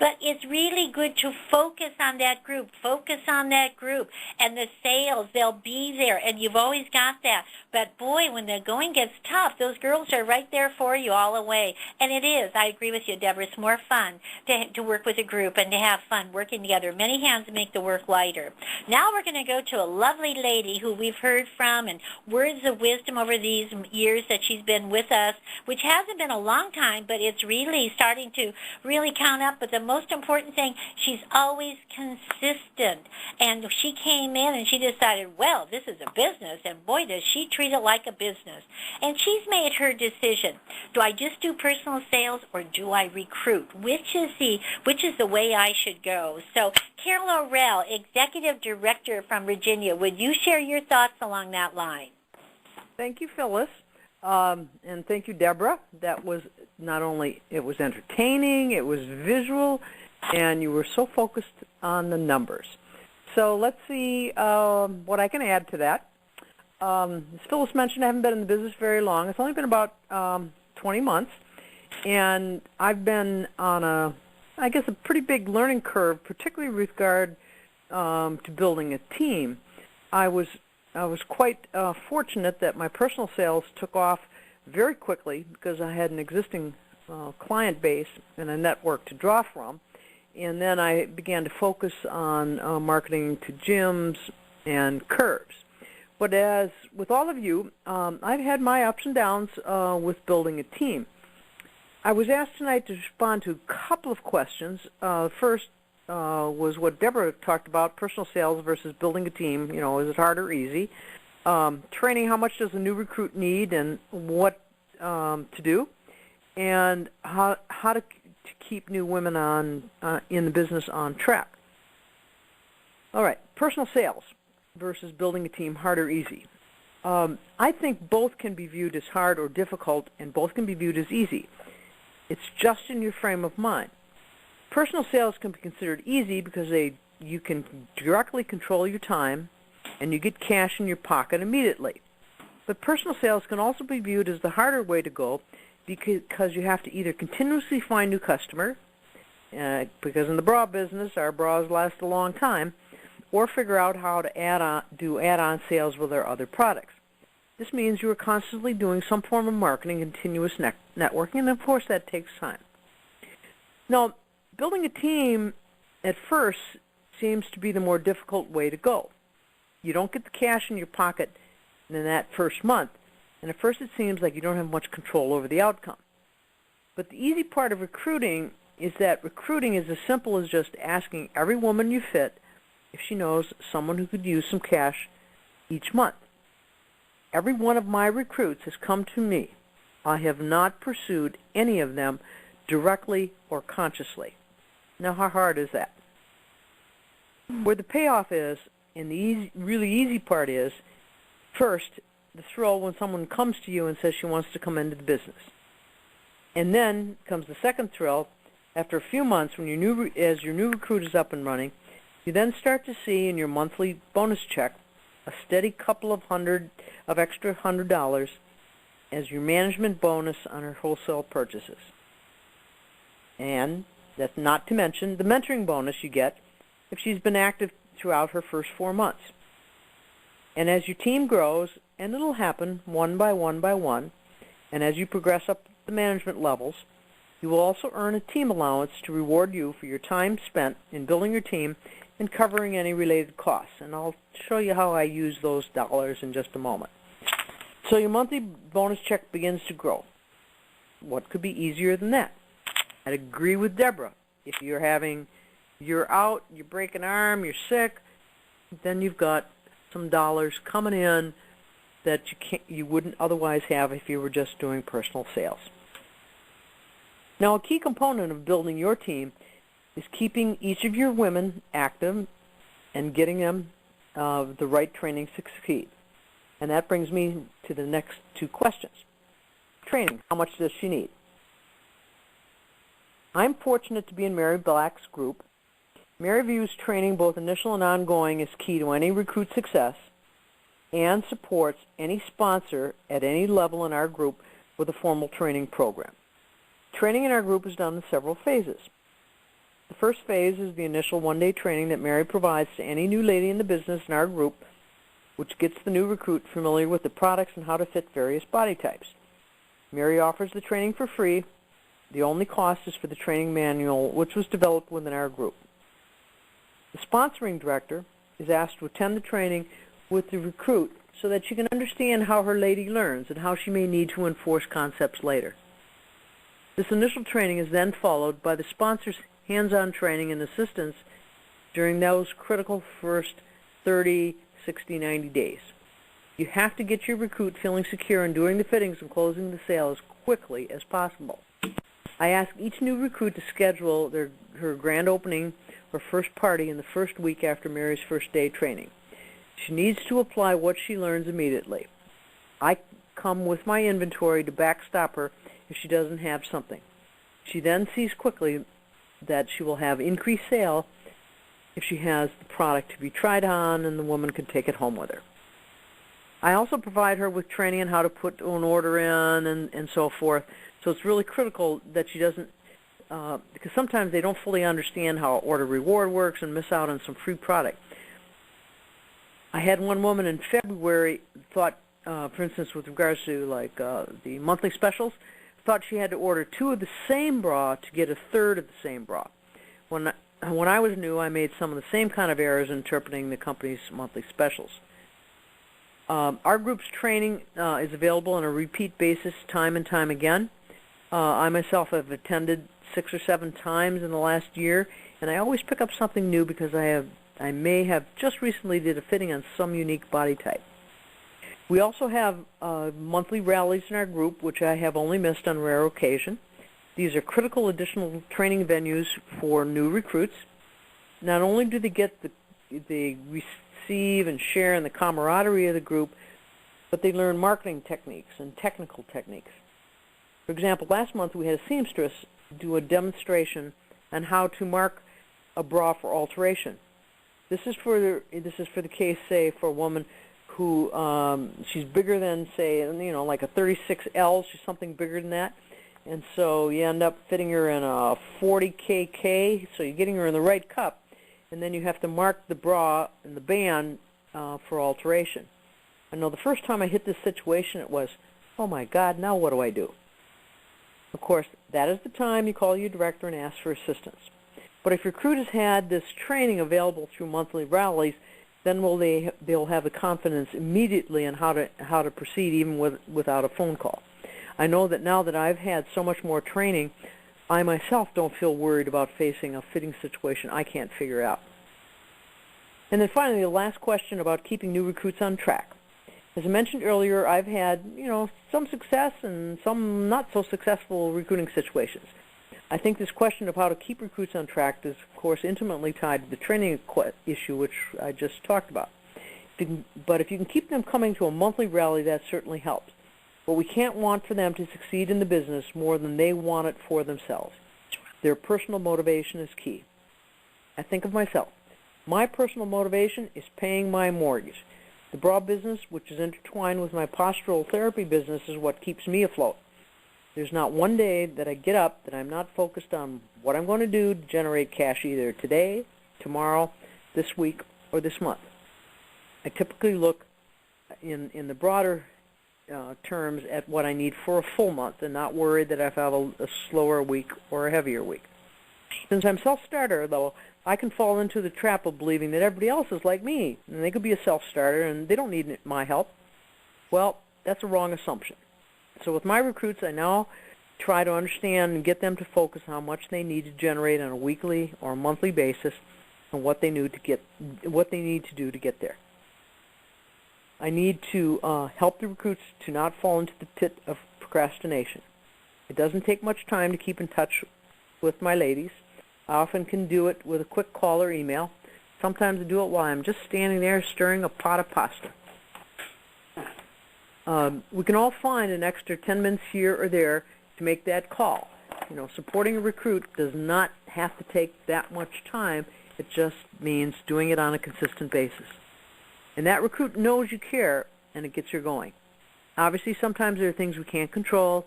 But it's really good to focus on that group, and the sales, they'll be there, and you've always got that. But boy, when the going gets tough, those girls are right there for you all the way. And it is, I agree with you, Deborah, it's more fun to work with a group and to have fun working together. Many hands make the work lighter. Now we're going to go to a lovely lady who we've heard from and words of wisdom over these years that she's been with us, which hasn't been a long time, but it's really starting to really count up. But the most important thing, she's always consistent. And she came in and she decided, well, this is a business, and boy, does she treat it like a business. And she's made her decision. Do I just do personal sales or do I recruit? Which is the way I should go? So Carol Orrell, Executive Director from Virginia, would you share your thoughts along that line? Thank you, Phyllis. And thank you, Deborah. That was not only, it was entertaining, it was visual, and you were so focused on the numbers. So let's see what I can add to that. As Phyllis mentioned, I haven't been in the business very long. It's only been about 20 months, and I've been on a pretty big learning curve, particularly with regard to building a team. I was quite fortunate that my personal sales took off very quickly because I had an existing client base and a network to draw from. And then I began to focus on marketing to gyms and curves. But as with all of you, I've had my ups and downs with building a team. I was asked tonight to respond to a couple of questions. First was what Deborah talked about, personal sales versus building a team. You know, is it hard or easy? Training, how much does a new recruit need and what to do? And how to keep new women in the business on track. All right, personal sales versus building a team, hard or easy. I think both can be viewed as hard or difficult, and both can be viewed as easy. It's just in your frame of mind. Personal sales can be considered easy because you can directly control your time and you get cash in your pocket immediately. But personal sales can also be viewed as the harder way to go because you have to either continuously find new customers, because in the bra business our bras last a long time, or figure out how to do add-on sales with our other products. This means you are constantly doing some form of marketing, continuous networking, and of course that takes time. Now, building a team at first seems to be the more difficult way to go. You don't get the cash in your pocket in that first month, and at first it seems like you don't have much control over the outcome. But the easy part of recruiting is that recruiting is as simple as just asking every woman you fit if she knows someone who could use some cash each month. Every one of my recruits has come to me. I have not pursued any of them directly or consciously. Now, how hard is that? Where the payoff is, and the really easy part is, first, the thrill when someone comes to you and says she wants to come into the business. And then comes the second thrill. After a few months, when as your new recruit is up and running, you then start to see in your monthly bonus check a steady couple of extra $100 as your management bonus on her wholesale purchases. And that's not to mention the mentoring bonus you get if she's been active throughout her first 4 months. And as your team grows, and it'll happen one by one, and as you progress up the management levels, you will also earn a team allowance to reward you for your time spent in building your team and covering any related costs. And I'll show you how I use those dollars in just a moment. So your monthly bonus check begins to grow. What could be easier than that? I'd agree with Deborah. If you're out, you break an arm, you're sick, then you've got some dollars coming in that you wouldn't otherwise have if you were just doing personal sales. Now, a key component of building your team is keeping each of your women active and getting them the right training to succeed. And that brings me to the next two questions. Training, how much does she need? I'm fortunate to be in Mary Black's group. Mary views training, both initial and ongoing, as key to any recruit success and supports any sponsor at any level in our group with a formal training program. Training in our group is done in several phases. The first phase is the initial one-day training that Mary provides to any new lady in the business in our group, which gets the new recruit familiar with the products and how to fit various body types. Mary offers the training for free. The only cost is for the training manual, which was developed within our group. The sponsoring director is asked to attend the training with the recruit so that she can understand how her lady learns and how she may need to enforce concepts later. This initial training is then followed by the sponsor's hands-on training and assistance during those critical first 30, 60, 90 days. You have to get your recruit feeling secure in doing the fittings and closing the sale as quickly as possible. I ask each new recruit to schedule her grand opening or first party in the first week after Mary's first day training. She needs to apply what she learns immediately. I come with my inventory to backstop her if she doesn't have something. She then sees quickly that she will have increased sale if she has the product to be tried on and the woman can take it home with her. I also provide her with training on how to put an order in and so forth. So it's really critical that she doesn't, because sometimes they don't fully understand how order reward works and miss out on some free product. I had one woman in February thought, for instance, with regards to like the monthly specials, thought she had to order 2 of the same bra to get a third of the same bra. When I was new, I made some of the same kind of errors interpreting the company's monthly specials. Our group's training is available on a repeat basis time and time again. I myself have attended 6 or 7 times in the last year, and I always pick up something new because I may have just recently did a fitting on some unique body type. We also have monthly rallies in our group, which I have only missed on rare occasion. These are critical additional training venues for new recruits. Not only do they get they receive and share in the camaraderie of the group, but they learn marketing techniques and technical techniques. For example, last month we had a seamstress do a demonstration on how to mark a bra for alteration. This is for the case, say, for a woman who she's bigger than, say, like a 36L. She's something bigger than that, and so you end up fitting her in a 40KK. So you're getting her in the right cup, and then you have to mark the bra and the band for alteration. I know the first time I hit this situation, it was, oh my God, now what do I do? Of course, that is the time you call your director and ask for assistance. But if your recruit has had this training available through monthly rallies, then they'll have the confidence immediately on how to proceed even without a phone call. I know that now that I've had so much more training, I myself don't feel worried about facing a fitting situation I can't figure out. And then finally, the last question about keeping new recruits on track. As I mentioned earlier, I've had some success and some not so successful recruiting situations. I think this question of how to keep recruits on track is, of course, intimately tied to the training issue, which I just talked about. But if you can keep them coming to a monthly rally, that certainly helps. But we can't want for them to succeed in the business more than they want it for themselves. Their personal motivation is key. I think of myself. My personal motivation is paying my mortgage. The bra business, which is intertwined with my postural therapy business, is what keeps me afloat. There's not one day that I get up that I'm not focused on what I'm going to do to generate cash either today, tomorrow, this week, or this month. I typically look in the broader terms at what I need for a full month and not worried that I have a slower week or a heavier week. Since I'm self-starter, though, I can fall into the trap of believing that everybody else is like me, and they could be a self-starter and they don't need my help. Well, that's a wrong assumption. So with my recruits, I now try to understand and get them to focus on how much they need to generate on a weekly or monthly basis and what they need to do to get there. I need to help the recruits to not fall into the pit of procrastination. It doesn't take much time to keep in touch with my ladies. I often can do it with a quick call or email. Sometimes I do it while I'm just standing there stirring a pot of pasta. We can all find an extra 10 minutes here or there to make that call. Supporting a recruit does not have to take that much time. It just means doing it on a consistent basis. And that recruit knows you care, and it gets her going. Obviously, sometimes there are things we can't control,